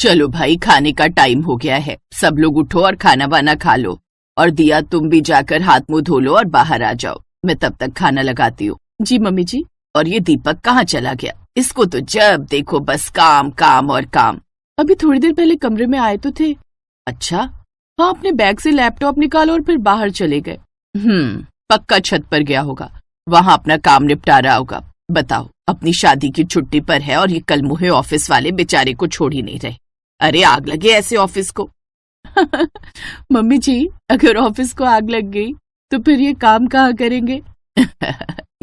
चलो भाई, खाने का टाइम हो गया है, सब लोग उठो और खाना वाना खा लो। और दिया, तुम भी जाकर हाथ मुंह धो लो और बाहर आ जाओ, मैं तब तक खाना लगाती हूँ। जी मम्मी जी। और ये दीपक कहाँ चला गया? इसको तो जब देखो बस काम काम और काम। अभी थोड़ी देर पहले कमरे में आए तो थे। अच्छा? हाँ, अपने बैग से लैपटॉप निकाला और फिर बाहर चले गए। पक्का छत पर गया होगा, वहाँ अपना काम निपटा रहा होगा। बताओ, अपनी शादी की छुट्टी पर है और ये कल मुहे ऑफिस वाले बेचारे को छोड़ ही नहीं रहे। अरे आग लगे ऐसे ऑफिस को। मम्मी जी, अगर ऑफिस को आग लग गई तो फिर ये काम कहाँ करेंगे?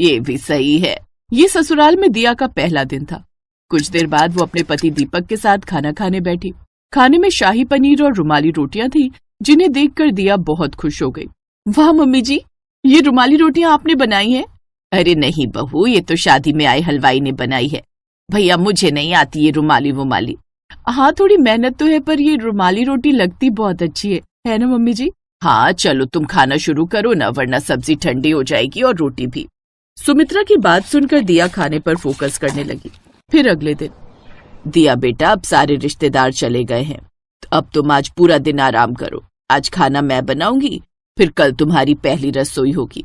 ये भी सही है। ये ससुराल में दिया का पहला दिन था। कुछ देर बाद वो अपने पति दीपक के साथ खाना खाने बैठी। खाने में शाही पनीर और रुमाली रोटियां थी, जिन्हें देखकर दिया बहुत खुश हो गई। वाह मम्मी जी, ये रुमाली रोटियां आपने बनाई हैं? अरे नहीं बहू, ये तो शादी में आए हलवाई ने बनाई है। भैया, मुझे नहीं आती ये रुमाली वुमाली। हाँ, थोड़ी मेहनत तो है, पर ये रुमाली रोटी लगती बहुत अच्छी है ना मम्मी जी? हाँ चलो, तुम खाना शुरू करो ना, वरना सब्जी ठंडी हो जाएगी और रोटी भी। सुमित्रा की बात सुनकर दिया खाने पर फोकस करने लगी। फिर अगले दिन, दिया बेटा, अब सारे रिश्तेदार चले गए हैं, अब तुम आज पूरा दिन आराम करो। आज खाना मैं बनाऊंगी, फिर कल तुम्हारी पहली रसोई होगी।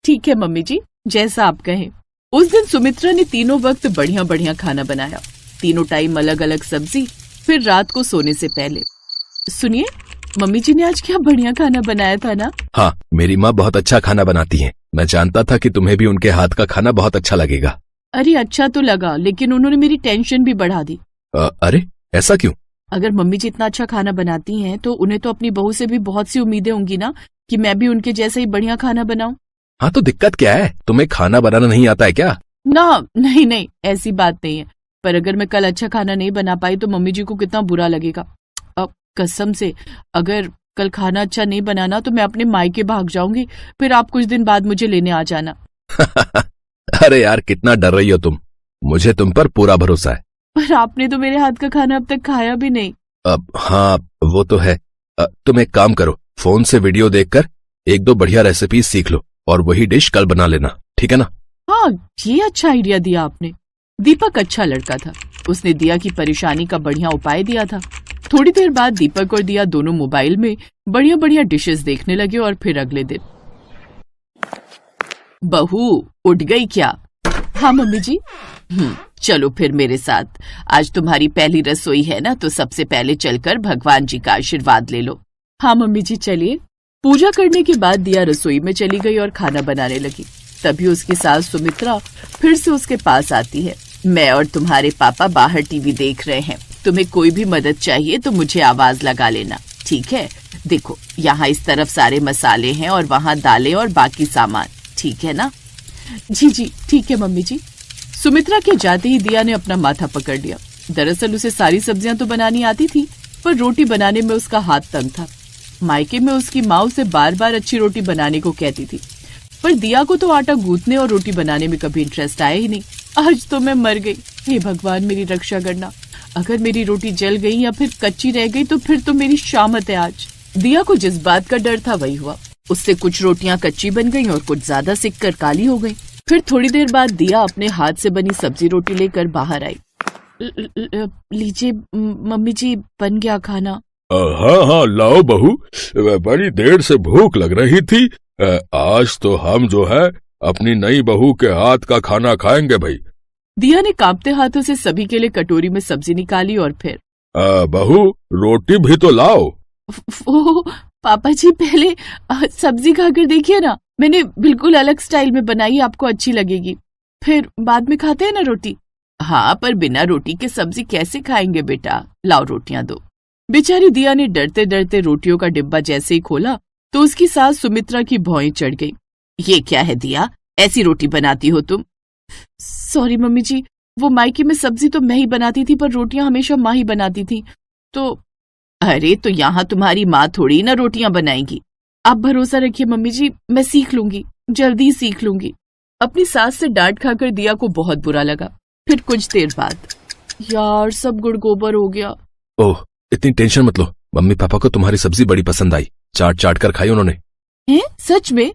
ठीक है मम्मी जी, जैसा आप कहें। उस दिन सुमित्रा ने तीनों वक्त बढ़िया बढ़िया खाना बनाया, तीनों टाइम अलग अलग सब्जी। फिर रात को सोने से पहले, सुनिए, मम्मी जी ने आज क्या बढ़िया खाना बनाया था ना? हाँ, मेरी माँ बहुत अच्छा खाना बनाती है। मैं जानता था कि तुम्हें भी उनके हाथ का खाना बहुत अच्छा लगेगा। अरे अच्छा तो लगा, लेकिन उन्होंने मेरी टेंशन भी बढ़ा दी। अरे ऐसा क्यों? अगर मम्मी जी इतना अच्छा खाना बनाती हैं, तो उन्हें तो अपनी बहू से भी बहुत सी उम्मीदें होंगी ना, कि मैं भी उनके जैसा ही बढ़िया खाना बनाऊं। हाँ तो दिक्कत क्या है? तुम्हें खाना बनाना नहीं आता है क्या? ना, नहीं, ऐसी बात नहीं है, पर अगर मैं कल अच्छा खाना नहीं बना पाई तो मम्मी जी को कितना बुरा लगेगा। अब कसम से, अगर कल खाना अच्छा नहीं बनाना तो मैं अपने मायके भाग जाऊंगी, फिर आप कुछ दिन बाद मुझे लेने आ जाना। अरे यार, कितना डर रही हो तुम, मुझे तुम पर पूरा भरोसा है। पर आपने तो मेरे हाथ का खाना अब तक खाया भी नहीं। अब हाँ, वो तो है। तुम एक काम करो, फोन से वीडियो देखकर एक दो बढ़िया रेसिपी सीख लो और वही डिश कल बना लेना, ठीक है ना? हाँ, ये अच्छा आइडिया दिया आपने। दीपक अच्छा लड़का था, उसने दिया की परेशानी का बढ़िया उपाय दिया था। थोड़ी देर बाद दीपक और दिया दोनों मोबाइल में बढ़िया बढ़िया डिशेस देखने लगे। और फिर अगले दिन, बहू उठ गई क्या? हाँ मम्मी जी। चलो फिर मेरे साथ, आज तुम्हारी पहली रसोई है ना, तो सबसे पहले चलकर भगवान जी का आशीर्वाद ले लो। हाँ मम्मी जी, चलिए। पूजा करने के बाद दिया रसोई में चली गई और खाना बनाने लगी। तभी उसकी सास सुमित्रा फिर से उसके पास आती है। मैं और तुम्हारे पापा बाहर टीवी देख रहे हैं, तुम्हें कोई भी मदद चाहिए तो मुझे आवाज लगा लेना, ठीक है? देखो, यहाँ इस तरफ सारे मसाले हैं और वहाँ दालें और बाकी सामान, ठीक है ना? जी, ठीक है मम्मी जी। सुमित्रा के जाते ही दिया ने अपना माथा पकड़ लिया। दरअसल उसे सारी सब्जियां तो बनानी आती थी, पर रोटी बनाने में उसका हाथ तंग था। मायके में उसकी माँ उसे बार बार अच्छी रोटी बनाने को कहती थी, पर दिया को तो आटा गूंथने और रोटी बनाने में कभी इंटरेस्ट आया ही नहीं। आज तो मैं मर गई। हे भगवान, मेरी रक्षा करना। अगर मेरी रोटी जल गई या फिर कच्ची रह गई तो फिर तो मेरी शामत है आज। दिया को जिस बात का डर था वही हुआ। उससे कुछ रोटियां कच्ची बन गईं और कुछ ज्यादा सिककर काली हो गईं। फिर थोड़ी देर बाद दिया अपने हाथ से बनी सब्जी रोटी लेकर बाहर आई। लीजिए मम्मी जी, बन गया खाना। हाँ, लाओ बहू, बड़ी देर से भूख लग रही थी। आज तो हम जो है अपनी नई बहू के हाथ का खाना खाएंगे भाई। दिया ने कांपते हाथों से सभी के लिए कटोरी में सब्जी निकाली और फिर, बहू रोटी भी तो लाओ। वो पापा जी, पहले सब्जी खाकर देखिए ना, मैंने बिल्कुल अलग स्टाइल में बनाई, आपको अच्छी लगेगी। फिर बाद में खाते हैं ना रोटी। हाँ, पर बिना रोटी के सब्जी कैसे खाएंगे बेटा? लाओ रोटियां दो। बेचारी दिया ने डरते डरते रोटियों का डिब्बा जैसे ही खोला तो उसकी सास सुमित्रा की भौएं चढ़ गई। ये क्या है दिया, ऐसी रोटी बनाती हो तुम? सॉरी मम्मी जी, वो मायके में सब्जी तो मैं ही बनाती थी, पर रोटियां हमेशा माँ ही बनाती थी तो। अरे तो यहाँ तुम्हारी माँ थोड़ी ना रोटियां बनाएगी। आप भरोसा रखिए मम्मी जी, मैं सीख लूंगी, जल्दी सीख लूंगी। अपनी सास से डांट खाकर दिया को बहुत बुरा लगा। फिर कुछ देर बाद, यार सब गुड़ गोबर हो गया। ओह, इतनी टेंशन मत लो, मम्मी पापा को तुम्हारी सब्जी बड़ी पसंद आई, चाट चाट कर खाई उन्होंने। हैं? सच में?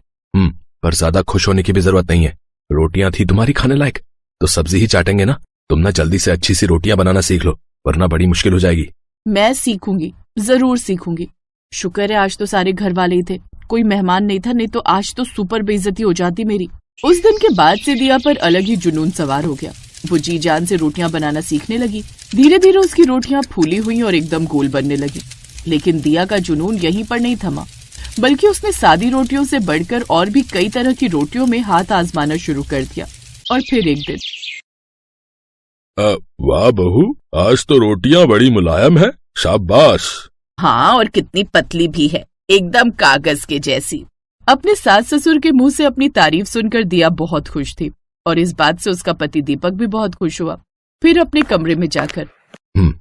पर ज्यादा खुश होने की भी जरूरत नहीं है। रोटियां थी तुम्हारी खाने लायक तो सब्जी ही चाटेंगे ना। तुम ना जल्दी से अच्छी सी रोटियां बनाना सीख लो, वरना बड़ी मुश्किल हो जाएगी। मैं सीखूंगी, जरूर सीखूंगी। शुक्र है आज तो सारे घर वाले ही थे, कोई मेहमान नहीं था, नहीं तो आज तो सुपर बेइज्जती हो जाती मेरी। उस दिन के बाद से दिया पर अलग ही जुनून सवार हो गया। वो जी जान से रोटियां बनाना सीखने लगी। धीरे धीरे उसकी रोटियां फूली हुई और एकदम गोल बनने लगी। लेकिन दिया का जुनून यहीं पर नहीं थमा, बल्कि उसने सादी रोटियों से बढ़कर और भी कई तरह की रोटियों में हाथ आजमाना शुरू कर दिया। और फिर एक दिन, वाह बहू, आज तो रोटियां बड़ी मुलायम है, शाबाश। हाँ, और कितनी पतली भी है, एकदम कागज के जैसी। अपने सास ससुर के मुंह से अपनी तारीफ सुनकर दिया बहुत खुश थी और इस बात से उसका पति दीपक भी बहुत खुश हुआ। फिर अपने कमरे में जाकर,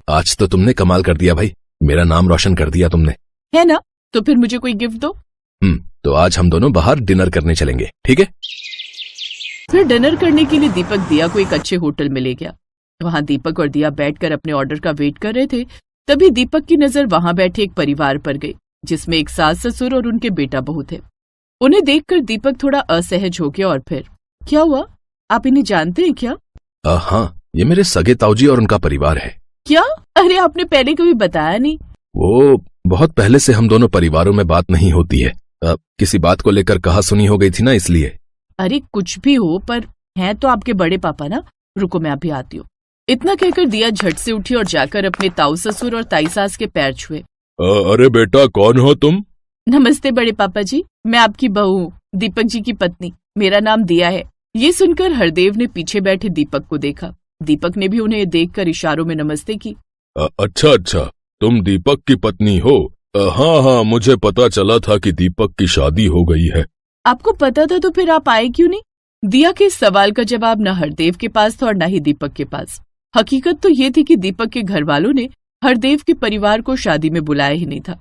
आज तो तुमने कमाल कर दिया भाई, मेरा नाम रोशन कर दिया तुमने, है ना? तो फिर मुझे कोई गिफ्ट दो। तो आज हम दोनों बाहर डिनर करने चलेंगे, ठीक है? फिर डिनर करने के लिए दीपक दिया को एक अच्छे होटल में ले गया। वहां दीपक और दिया बैठकर अपने ऑर्डर का वेट कर रहे थे। तभी दीपक की नजर वहां बैठे एक परिवार पर गई, जिसमें एक सास ससुर और उनके बेटा बहू थे। उन्हें देखकर दीपक थोड़ा असहज हो गया। और फिर, क्या हुआ, आप इन्हें जानते हैं क्या? हाँ, ये मेरे सगे ताऊजी और उनका परिवार है। क्या? अरे आपने पहले कभी बताया नहीं। वो बहुत पहले से हम दोनों परिवारों में बात नहीं होती है, किसी बात को लेकर कहा सुनी हो गई थी ना, इसलिए। अरे कुछ भी हो, पर हैं तो आपके बड़े पापा ना। रुको मैं अभी आती हूँ। इतना कहकर दिया झट से उठी और जाकर अपने ताऊ ससुर और ताई सास के पैर छुए। अरे बेटा, कौन हो तुम? नमस्ते बड़े पापा जी, मैं आपकी बहू हूँ, दीपक जी की पत्नी। मेरा नाम दिया है। ये सुनकर हरदेव ने पीछे बैठे दीपक को देखा। दीपक ने भी उन्हें देखकर इशारों में नमस्ते की। अच्छा, तुम दीपक की पत्नी हो? हाँ, मुझे पता चला था कि दीपक की शादी हो गई है। आपको पता था तो फिर आप आए क्यों नहीं? दिया के इस सवाल का जवाब न हरदेव के पास था और न ही दीपक के पास। हकीकत तो ये थी कि दीपक के घर वालों ने हरदेव के परिवार को शादी में बुलाया ही नहीं था।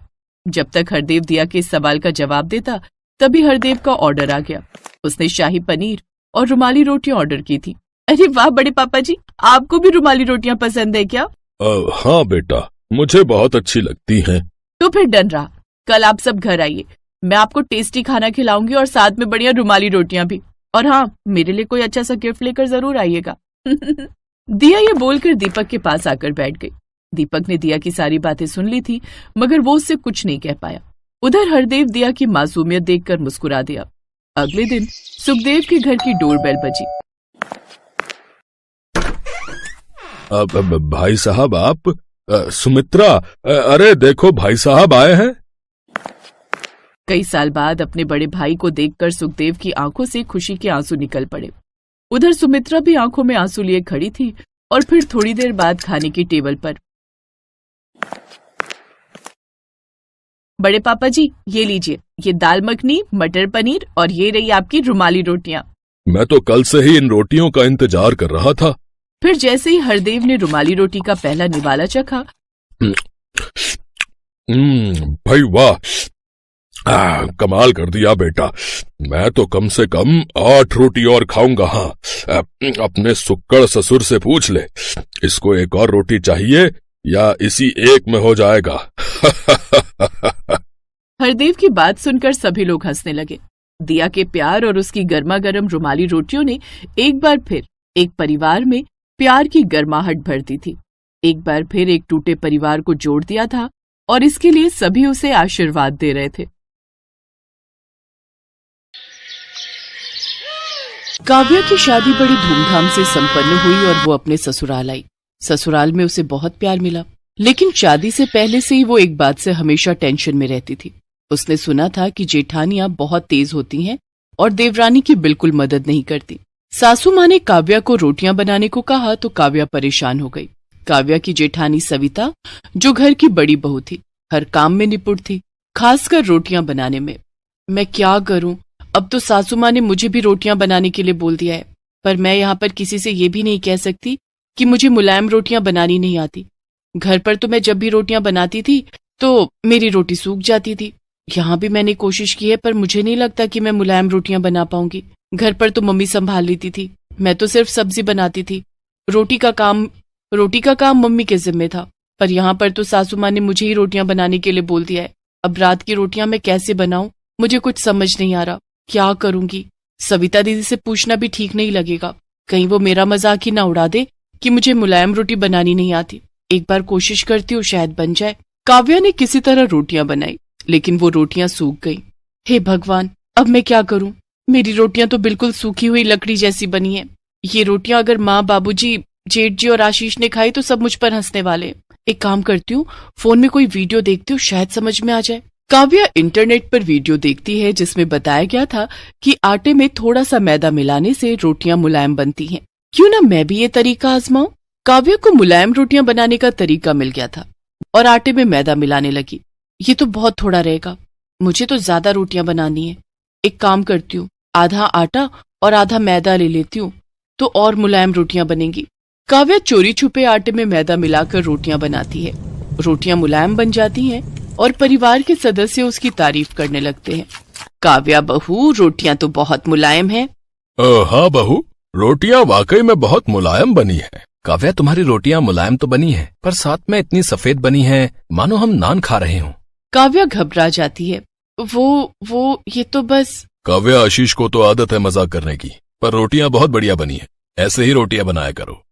जब तक हरदेव दिया के इस सवाल का जवाब देता, तभी हरदेव का ऑर्डर आ गया। उसने शाही पनीर और रुमाली रोटियां ऑर्डर की थी। अरे वाह बड़े पापा जी, आपको भी रुमाली रोटियां पसंद है क्या? हाँ बेटा, मुझे बहुत अच्छी लगती हैं। तो फिर डन रहा। कल आप सब घर आइए, मैं आपको टेस्टी खाना खिलाऊंगी और साथ में बढ़िया रुमाली रोटियां भी। और हाँ, मेरे लिए कोई अच्छा सा गिफ्ट लेकर जरूर आइएगा। दिया ये बोलकर दीपक के पास आकर बैठ गई। दीपक ने दिया की सारी बातें सुन ली थी, मगर वो उससे कुछ नहीं कह पाया। उधर हरदेव दिया की मासूमियत देखकर मुस्कुरा दिया। अगले दिन सुखदेव के घर की डोरबेल बजी। भाई साहब, आप? सुमित्रा, अरे देखो भाई साहब आए हैं। कई साल बाद अपने बड़े भाई को देखकर सुखदेव की आंखों से खुशी के आंसू निकल पड़े। उधर सुमित्रा भी आंखों में आंसू लिए खड़ी थी। और फिर थोड़ी देर बाद खाने की टेबल पर, बड़े पापा जी ये लीजिए, ये दाल मखनी, मटर पनीर और ये रही आपकी रुमाली रोटियां। मैं तो कल से ही इन रोटियों का इंतजार कर रहा था। फिर जैसे ही हरदेव ने रुमाली रोटी का पहला निवाला चखा, भाई वाह, कमाल कर दिया बेटा। मैं तो कम से कम 8 रोटी और खाऊंगा। हाँ, अपने सुक्कड़ ससुर से पूछ ले, इसको एक और रोटी चाहिए या इसी एक में हो जाएगा? हरदेव की बात सुनकर सभी लोग हंसने लगे। दिया के प्यार और उसकी गर्मा गर्म रुमाली रोटियों ने एक बार फिर एक परिवार में प्यार की गर्माहट भर दी थी। एक बार फिर एक टूटे परिवार को जोड़ दिया था और इसके लिए सभी उसे आशीर्वाद दे रहे थे। काव्या की शादी बड़ी धूमधाम से संपन्न हुई और वो अपने ससुराल आई। ससुराल में उसे बहुत प्यार मिला, लेकिन शादी से पहले से ही वो एक बात से हमेशा टेंशन में रहती थी। उसने सुना था कि जेठानियां बहुत तेज होती हैं और देवरानी की बिल्कुल मदद नहीं करती। सासू माँ ने काव्या को रोटियां बनाने को कहा तो काव्या परेशान हो गई। काव्या की जेठानी सविता, जो घर की बड़ी बहू थी, हर काम में निपुण थी, खासकर रोटियां बनाने में। मैं क्या करूं, अब तो सासू माँ ने मुझे भी रोटियां बनाने के लिए बोल दिया है, पर मैं यहाँ पर किसी से ये भी नहीं कह सकती कि मुझे मुलायम रोटियां बनानी नहीं आती। घर पर तो मैं जब भी रोटियां बनाती थी तो मेरी रोटी सूख जाती थी। यहाँ भी मैंने कोशिश की है, पर मुझे नहीं लगता कि मैं मुलायम रोटियां बना पाऊंगी। घर पर तो मम्मी संभाल लेती थी, मैं तो सिर्फ सब्जी बनाती थी। रोटी का काम मम्मी के जिम्मे था, पर यहाँ पर तो सासू माँ ने मुझे ही रोटियां बनाने के लिए बोल दिया है। अब रात की रोटियां मैं कैसे बनाऊं, मुझे कुछ समझ नहीं आ रहा। क्या करूंगी? सविता दीदी से पूछना भी ठीक नहीं लगेगा, कहीं वो मेरा मजाक ही ना उड़ा दे कि मुझे मुलायम रोटी बनानी नहीं आती। एक बार कोशिश करती हूँ, शायद बन जाए। काव्या ने किसी तरह रोटियां बनाई, लेकिन वो रोटियां सूख गई। हे भगवान, अब मैं क्या करूं? मेरी रोटियां तो बिल्कुल सूखी हुई लकड़ी जैसी बनी है। ये रोटियां अगर माँ, बाबूजी, जेठ जी और आशीष ने खाई तो सब मुझ पर हंसने वाले। एक काम करती हूँ, फोन में कोई वीडियो देखती हूँ, शायद समझ में आ जाए। काव्या इंटरनेट पर वीडियो देखती है जिसमें बताया गया था कि आटे में थोड़ा सा मैदा मिलाने से रोटियां मुलायम बनती हैं। क्यों ना मैं भी ये तरीका आजमाऊं। काव्या को मुलायम रोटियां बनाने का तरीका मिल गया था और आटे में मैदा मिलाने लगी। ये तो बहुत थोड़ा रहेगा, मुझे तो ज्यादा रोटियां बनानी है। एक काम करती हूँ, आधा आटा और आधा मैदा ले लेती हूँ तो और मुलायम रोटियां बनेंगी। काव्या चोरी छुपे आटे में मैदा मिलाकर रोटियां बनाती है। रोटियां मुलायम बन जाती हैं और परिवार के सदस्य उसकी तारीफ करने लगते हैं। काव्या बहू, रोटियां तो बहुत मुलायम हैं। हाँ बहू, रोटियां वाकई में बहुत मुलायम बनी है। काव्या, तुम्हारी रोटियां मुलायम तो बनी हैं, पर साथ में इतनी सफेद बनी हैं मानो हम नान खा रहे हों। काव्या घबरा जाती है। वो ये तो बस। काव्या, आशीष को तो आदत है मजाक करने की, पर रोटियां बहुत बढ़िया बनी है। ऐसे ही रोटियां बनाया करो।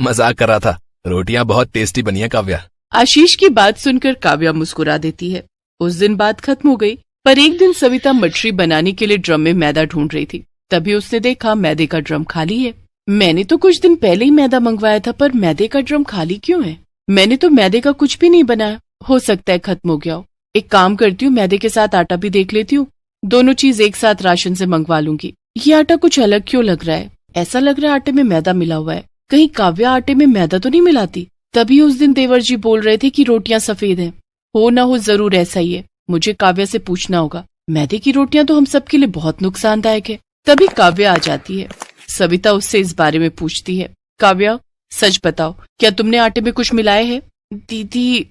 मजाक कर रहा था, रोटियां बहुत टेस्टी बनी है काव्या। आशीष की बात सुनकर काव्या मुस्कुरा देती है। उस दिन बात खत्म हो गई, पर एक दिन सविता मटरी बनाने के लिए ड्रम में मैदा ढूंढ रही थी। तभी उसने देखा मैदे का ड्रम खाली है। मैंने तो कुछ दिन पहले ही मैदा मंगवाया था, पर मैदे का ड्रम खाली क्यों है? मैंने तो मैदे का कुछ भी नहीं बनाया, हो सकता है खत्म हो गया हो। एक काम करती हूँ, मैदे के साथ आटा भी देख लेती हूँ, दोनों चीज एक साथ राशन से मंगवा लूंगी। ये आटा कुछ अलग क्यों लग रहा है? ऐसा लग रहा है आटे में मैदा मिला हुआ है। कहीं काव्या आटे में मैदा तो नहीं मिलाती? तभी उस दिन देवर जी बोल रहे थे कि रोटियां सफेद हैं। हो ना हो जरूर ऐसा ही है। मुझे काव्या से पूछना होगा। मैदे की रोटियां तो हम सबके लिए बहुत नुकसानदायक है। तभी काव्या आ जाती है। सविता उससे इस बारे में पूछती है। काव्या, सच बताओ, क्या तुमने आटे में कुछ मिलाया है? दीदी,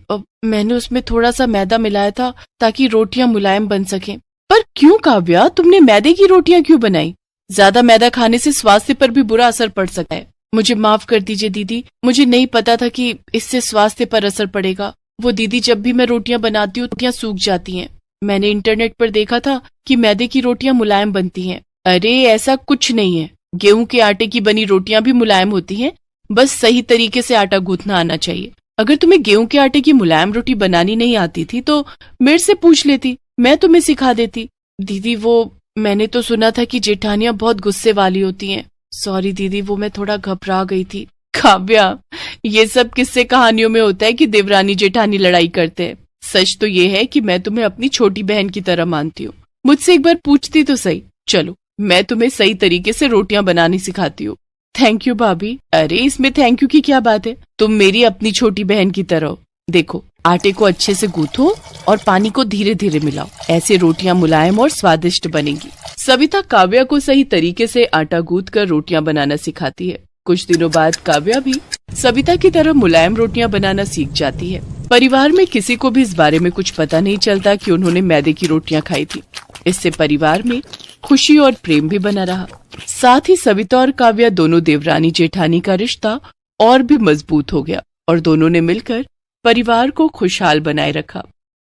मैंने उसमें थोड़ा सा मैदा मिलाया था ताकि रोटियां मुलायम बन सकें। पर क्यों काव्या, तुमने मैदे की रोटियां क्यों बनाई? ज्यादा मैदा खाने से स्वास्थ्य पर भी बुरा असर पड़ सकता है। मुझे माफ कर दीजिए दीदी, मुझे नहीं पता था कि इससे स्वास्थ्य पर असर पड़ेगा। वो दीदी, जब भी मैं रोटियां बनाती हूँ रोटियां सूख जाती हैं। मैंने इंटरनेट पर देखा था कि मैदे की रोटियां मुलायम बनती हैं। अरे ऐसा कुछ नहीं है, गेहूं के आटे की बनी रोटियां भी मुलायम होती हैं, बस सही तरीके से आटा गूंथना आना चाहिए। अगर तुम्हें गेहूं के आटे की मुलायम रोटी बनानी नहीं आती थी तो मेरे से पूछ लेती, मैं तुम्हें सिखा देती। दीदी, वो मैंने तो सुना था कि जेठानियां बहुत गुस्से वाली होती हैं। सॉरी दीदी, वो मैं थोड़ा घबरा गई थी। काव्या, ये सब किस्से कहानियों में होता है कि देवरानी जेठानी लड़ाई करते हैं। सच तो ये है कि मैं तुम्हें अपनी छोटी बहन की तरह मानती हूँ। मुझसे एक बार पूछती तो सही। चलो, मैं तुम्हें सही तरीके से रोटियां बनानी सिखाती हूँ। थैंक यू भाभी। अरे इसमें थैंक यू की क्या बात है, तुम मेरी अपनी छोटी बहन की तरह हो। देखो, आटे को अच्छे से गूंथो और पानी को धीरे धीरे मिलाओ, ऐसे रोटियां मुलायम और स्वादिष्ट बनेंगी। सविता काव्या को सही तरीके से आटा गूंथ कर रोटियां बनाना सिखाती है। कुछ दिनों बाद काव्या भी सविता की तरह मुलायम रोटियां बनाना सीख जाती है। परिवार में किसी को भी इस बारे में कुछ पता नहीं चलता कि उन्होंने मैदे की रोटियां खाई थी। इससे परिवार में खुशी और प्रेम भी बना रहा। साथ ही सविता और काव्या दोनों देवरानी जेठानी का रिश्ता और भी मजबूत हो गया और दोनों ने मिलकर परिवार को खुशहाल बनाए रखा।